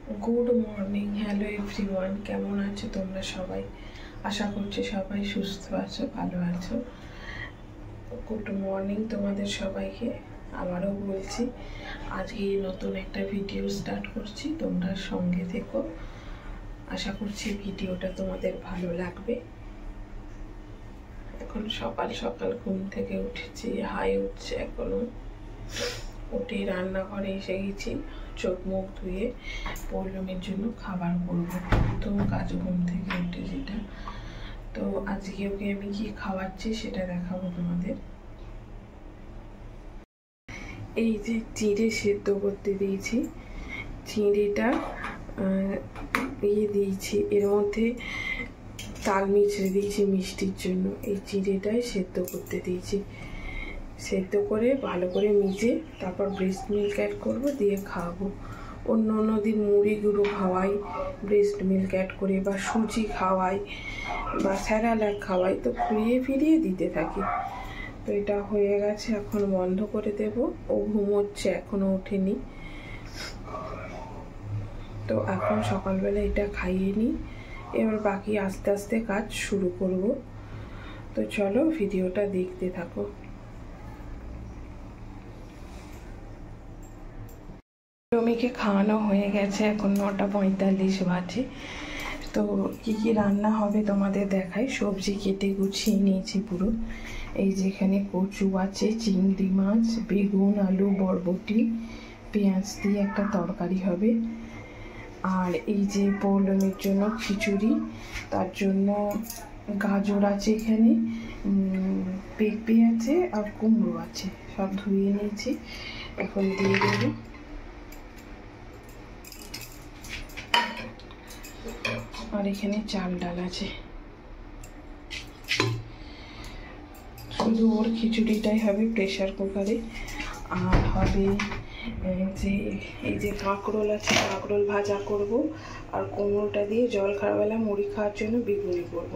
Good morning hello everyone केमन आछो तोमरा सबाई आशा करछि सबाई सुस्थ आछो भालो आछो। गुड मर्निंग तोमादेर सबाइके आबारो बोलछि आजके नतुन एकटा भिडियो स्टार्ट करछि तोमरा संगे থেকো। आशा करछि भिडियोटा तोमादेर भालो लागबे। এখন সকাল সকাল ঘুম থেকে উঠেছি, হাই উঠছে এখনো। উঠে রান্নাঘরে এসে গেছি, চোখ মুখ ধুয়ে পৌলমীর জন্য খাবার করব। প্রথম কাজ ঘুম থেকে উঠে যেটা, তো আজকে ওকে আমি কি খাওয়াচ্ছি সেটা দেখাবো তোমাদের। এই যে চিঁড়ে সেদ্ধ করতে দিয়েছি, চিঁড়েটা দিয়েছি, এর মধ্যে তাল মিছড়ে দিয়েছি মিষ্টির জন্য। এই চিঁড়েটাই সেদ্ধ করতে দিয়েছি, সেদ্ধ করে ভালো করে মিশে তারপর ব্রেস্ট মিল্ক অ্যাড করবো, দিয়ে খাওয়াবো। অন্য দিন মুড়ি গুঁড়ো খাওয়াই ব্রেস্ট মিল্ক অ্যাড করে, বা সুজি খাওয়াই বা স্যারালাক খাওয়াই, তো ঘুরিয়ে ফিরিয়ে দিতে থাকি। তো এটা হয়ে গেছে, এখন বন্ধ করে দেব। ও ঘুমোচ্ছে, এখনও ওঠেনি। তো এখন সকালবেলা এটা খাইয়ে নিই, এবার বাকি আস্তে আস্তে কাজ শুরু করব। তো চলো ভিডিওটা দেখতে থাকো। পৌলমীকে খাওয়ানো হয়ে গেছে, এখন 9:45 বাজে। তো কি রান্না হবে তোমাদের দেখাই। সবজি কেটে গুছিয়ে নিয়েছি পুরো। এই যেখানে কচু আছে, চিংড়ি মাছ, বেগুন, আলু, বরবটি, পেঁয়াজ দিয়ে একটা তরকারি হবে। আর এই যে পৌলমীর জন্য খিচুড়ি, তার জন্য গাজর আছে, এখানে পেঁপে আছে আর কুমড়ো আছে, সব ধুয়ে নিয়েছি, এখন দিয়ে দেবো। আর এখানে চাল ডাল আছে। শুধু ওর খিচুড়িটাই হবে প্রেশার কুকারে। আর হবে এই যে কাঁকরোল আছে, কাঁকরোল ভাজা করব। আর কুমড়োটা দিয়ে জল খাওয়াবেলা মুড়ি খাওয়ার জন্য বেগুনি করব।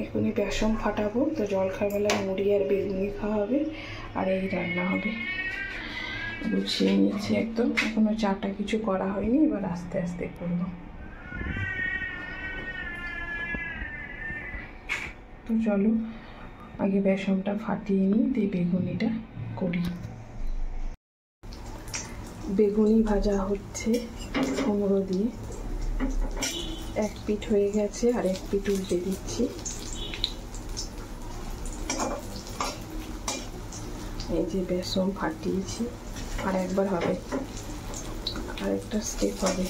এখনই বেসন ফাটাবো, তো জল খাওয়াবেলা মুড়ি আর বেগুনি খাওয়া হবে, আর এই রান্না হবে। গুছিয়ে নিচ্ছি একদম, এখনো চাটা কিছু করা হয়নি, এবার আস্তে আস্তে করব। তো চলো আগে বেসনটা ফাটিয়ে নিই, দিয়ে বেগুনিটা করি। বেগুনি ভাজা হচ্ছে কুমড়ো দিয়ে, এক পিঠ হয়ে গেছে, আর এক পিঠ উল্টে দিচ্ছি। এই যে বেসন ফাটিয়েছি, আর একবার হবে, আর একটা স্টেপ হবে।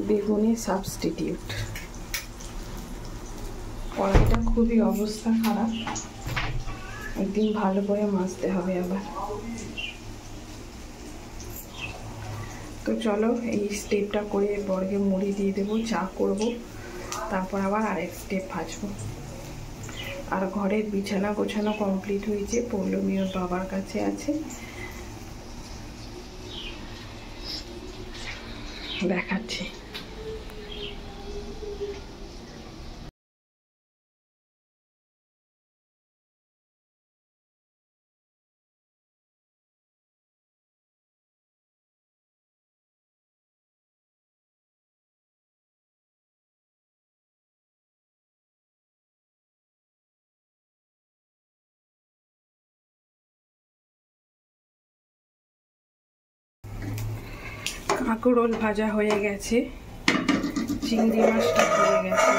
বেগুনি সাবস্টিটিউট। কড়াইটা খুবই অবস্থা খারাপ, একদিন ভালো করে মাজতে হবে আবার। তো চলো এই স্টেপটা করে বরকে মুড়ি দিয়ে দেবো, চা করব, তারপর আবার আরেক স্টেপ ভাজবো। আর ঘরের বিছানা গোছানো কমপ্লিট হয়েছে, পৌলমী ওর বাবার কাছে আছে, দেখাচ্ছি। কাঁকরোল ভাজা হয়ে গেছে, চিংড়ি মাছটা হয়ে গেছে।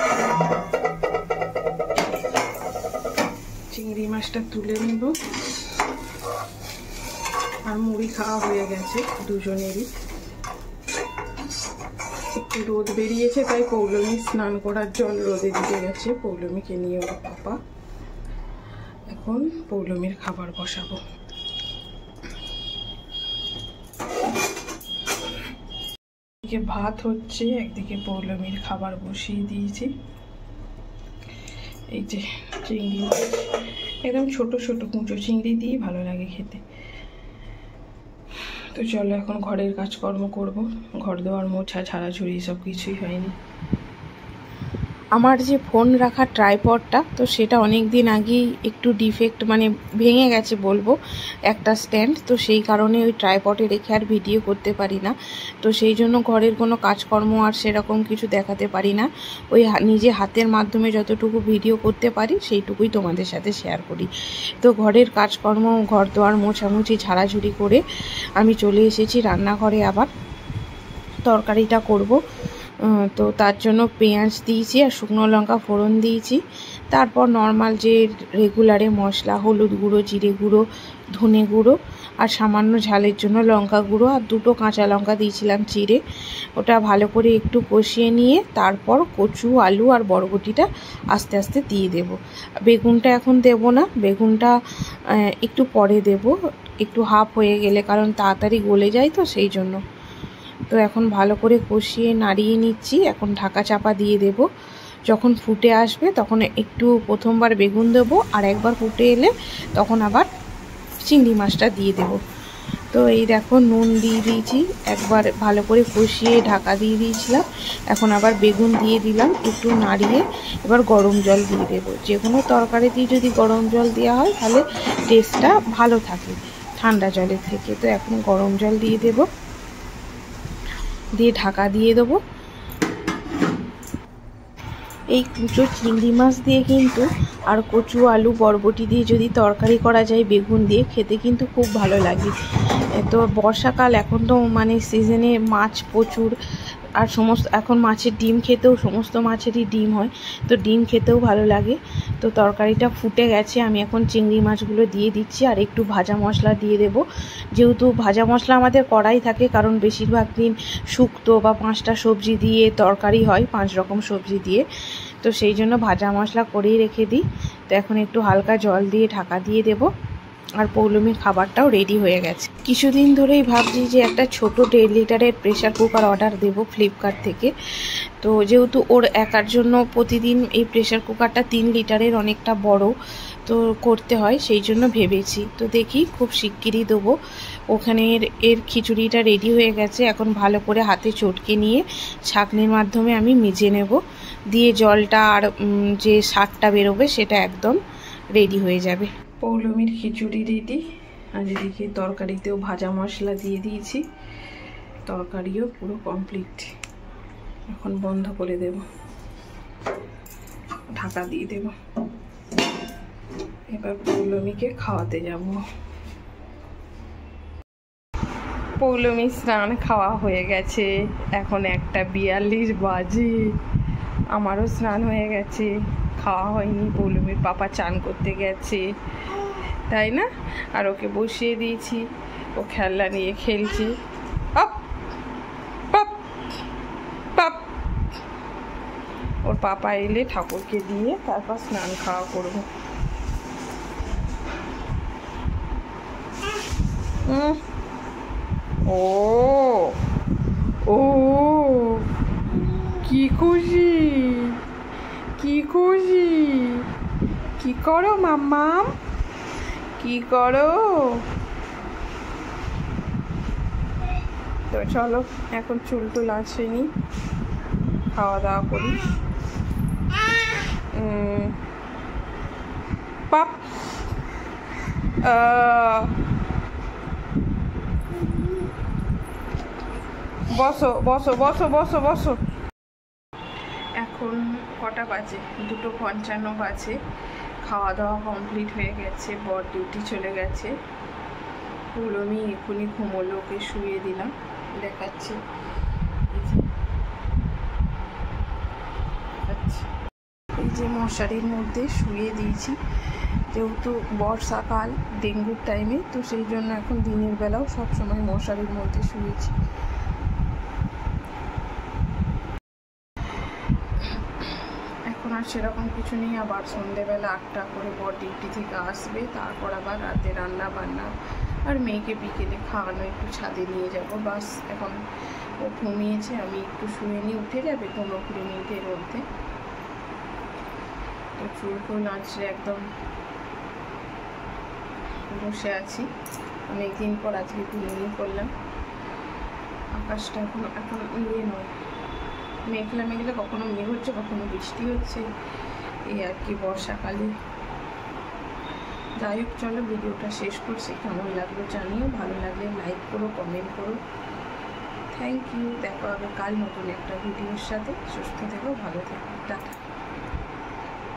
চিংড়ি মাছটা তুলে নেব। আর মুড়ি খাওয়া হয়ে গেছে দুজনেরই। একটু রোদ বেরিয়েছে, তাই পৌলমী স্নান করার জল রোদে দিতে গেছে, পৌলমীকে নিয়ে ওর পাপা। এখন পৌলমীর খাবার বসাবো। এদিকে ভাত হচ্ছে, একদিকে পৌলমীর খাবার বসিয়ে দিয়েছি। এই যে চিংড়ি মাছ, একদম ছোট ছোট কুঁচো চিংড়ি দিয়ে ভালো লাগে খেতে। তো চলো এখন ঘরের কাজকর্ম করব। ঘর দেওয়ার মোছা ঝাড়াঝুড়ি সব কিছুই হয়নি। আমার যে ফোন রাখার ট্রাইপডটা, তো সেটা অনেক দিন আগেই একটু ডিফেক্ট, মানে ভেঙে গেছে বলবো, একটা স্ট্যান্ড। তো সেই কারণে ওই ট্রাইপডে রেখে আর ভিডিও করতে পারি না। তো সেই জন্য ঘরের কোনো কাজকর্ম আর সেরকম কিছু দেখাতে পারি না। ওই নিজে হাতের মাধ্যমে যতটুকু ভিডিও করতে পারি সেইটুকুই তোমাদের সাথে শেয়ার করি। তো ঘরের কাজকর্ম, ঘর দোয়ার মোছামুছি ঝাড়াঝুড়ি করে আমি চলে এসেছি রান্নাঘরে। আবার তরকারিটা করব। তো তার জন্য পেঁয়াজ দিয়েছি আর শুকনো লঙ্কা ফোড়ন দিয়েছি। তারপর নর্মাল যে রেগুলারে মশলা, হলুদ গুঁড়ো, জিরে গুঁড়ো, ধনে গুঁড়ো আর সামান্য ঝালের জন্য লঙ্কা গুঁড়ো আর 2টো কাঁচা লঙ্কা দিয়েছিলাম চিড়ে। ওটা ভালো করে একটু কষিয়ে নিয়ে তারপর কচু, আলু আর বরবটিটা আস্তে আস্তে দিয়ে দেব। বেগুনটা এখন দেব না, বেগুনটা একটু পরে দেব, একটু হাফ হয়ে গেলে, কারণ তাড়াতাড়ি গলে যায় তো সেই জন্য। তো এখন ভালো করে কষিয়ে নাড়িয়ে নিচ্ছি। এখন ঢাকা চাপা দিয়ে দেব। যখন ফুটে আসবে তখন একটু প্রথমবার বেগুন দেবো, আর একবার ফুটে এলে তখন আবার চিংড়ি মাছটা দিয়ে দেব। তো এই দেখো নুন দিয়ে দিয়েছি, একবার ভালো করে কষিয়ে ঢাকা দিয়ে দিয়েছিলাম। এখন আবার বেগুন দিয়ে দিলাম, একটু নাড়িয়ে এবার গরম জল দিয়ে দেবো। যে কোনো তরকারিতেই যদি গরম জল দেওয়া হয় তাহলে টেস্টটা ভালো থাকে ঠান্ডা জলের থেকে। তো এখন গরম জল দিয়ে দেবো, দিয়ে ঢাকা দিয়ে দেবো। এই কুচো চিংড়ি মাছ দিয়ে কিন্তু আর কচু, আলু, বরবটি দিয়ে যদি তরকারি করা যায় বেগুন দিয়ে, খেতে কিন্তু খুব ভালো লাগে। তো বর্ষাকাল, এখন তো মানে সিজনে মাছ প্রচুর, আর সমস্ত এখন মাছের ডিম খেতেও, সমস্ত মাছেরই ডিম হয়, তো ডিম খেতেও ভালো লাগে। তো তরকারিটা ফুটে গেছে, আমি এখন চিংড়ি মাছগুলো দিয়ে দিচ্ছি আর একটু ভাজা মশলা দিয়ে দেব। যেহেতু ভাজা মশলা আমাদের কড়াই থাকে, কারণ বেশিরভাগ দিন শুক্তো বা 5টা সবজি দিয়ে তরকারি হয়, 5 রকম সবজি দিয়ে, তো সেই জন্য ভাজা মশলা করেই রেখে দিই। তো এখন একটু হালকা জল দিয়ে ঢাকা দিয়ে দেব। আর পৌলমীর খাবারটাও রেডি হয়ে গেছে। কিছুদিন ধরেই ভাবছি যে একটা ছোট 1.5 লিটারের প্রেশার কুকার অর্ডার দেব ফ্লিপকার্ট থেকে। তো যেহেতু ওর একার জন্য প্রতিদিন এই প্রেশার কুকারটা 3 লিটারের, অনেকটা বড়, তো করতে হয়, সেই জন্য ভেবেছি। তো দেখি খুব শিগগিরই দেবো। ওখানে এর খিচুড়িটা রেডি হয়ে গেছে। এখন ভালো করে হাতে চটকে নিয়ে ছাঁকনির মাধ্যমে আমি মেজে নেব, দিয়ে জলটা আর যে শাকটা বেরোবে সেটা একদম রেডি হয়ে যাবে। পৌলমীর খিচুড়ি রেডি, আর এদিকে তরকারিতেও ভাজা মশলা দিয়ে দিয়েছি, তরকারিও পুরো কমপ্লিট। এখন বন্ধ করে দেব, ঢাকা দিয়ে দেব। এবার পৌলমীকে খাওয়াতে যাব। পৌলমী স্নান খাওয়া হয়ে গেছে, এখন 1:42 বাজে। আমারও স্নান হয়ে গেছে, খাওয়া হয়নি। পৌলমীর পাপা চান করতে গেছে, তাই না? আর ওকে বসিয়ে দিয়েছি, ও খেলনা নিয়ে খেলছে। আপ পাপ পাপ। ওর পাপা এলে ঠাকুরকে দিয়ে তারপর স্নান খাওয়া করব। ও ও কি খুশি, কি খুশি, কি করো মাম্মাম, কি করো? তো চলো এখন চুল টুল আসেনি, খাওয়া দাওয়া করি। পাপ বসো বসো বসো বসো বসো। এখন কটা বাজে? 2:55 বাজে। খাওয়া দাওয়া কমপ্লিট হয়ে গেছে, বর ডিউটি চলে গেছে। পৌলমী এখনই ঘুমোলো, ওকে শুয়ে দিলাম, দেখাচ্ছি। এই যে মশারির মধ্যে শুয়ে দিয়েছি, যেহেতু বর্ষাকাল, ডেঙ্গুর টাইমে, তো সেই জন্য এখন দিনের বেলাও সবসময় মশারির মধ্যে শুয়েছি। এখন আর সেরকম কিছু নেই। আবার সন্ধেবেলা 8টা করে বর ডিউটি থেকে আসবে, তারপর আবার রাতে রান্না বান্না আর মেয়েকে বিকেলে খাওয়ানো একটু ছাদে নিয়ে যাব, বাস। এখন ও ঘুমিয়েছে, আমি একটু শুয়ে নিয়ে উঠে যাবে 15-20 মিনিটের মধ্যে। তো চুল ফুল আঁচড়ে একদম বসে আছি, অনেকদিন পর আজকে ঘুমিয়ে করলাম। আকাশটা এখন ইয়ে নয়, মেঘলা মেঘলা, কখনো মেঘ হচ্ছে কখনো বৃষ্টি হচ্ছে, এই আর কি বর্ষাকালে। যাই হোক, চলো ভিডিওটা শেষ করছি। কেমন লাগলো জানিও, ভালো লাগলে লাইক করো, কমেন্ট করো। Thank you. দেখা হবে কাল নতুন একটা ভিডিওর সাথে। সুস্থ থেকো, ভালো থেকো, টাটা।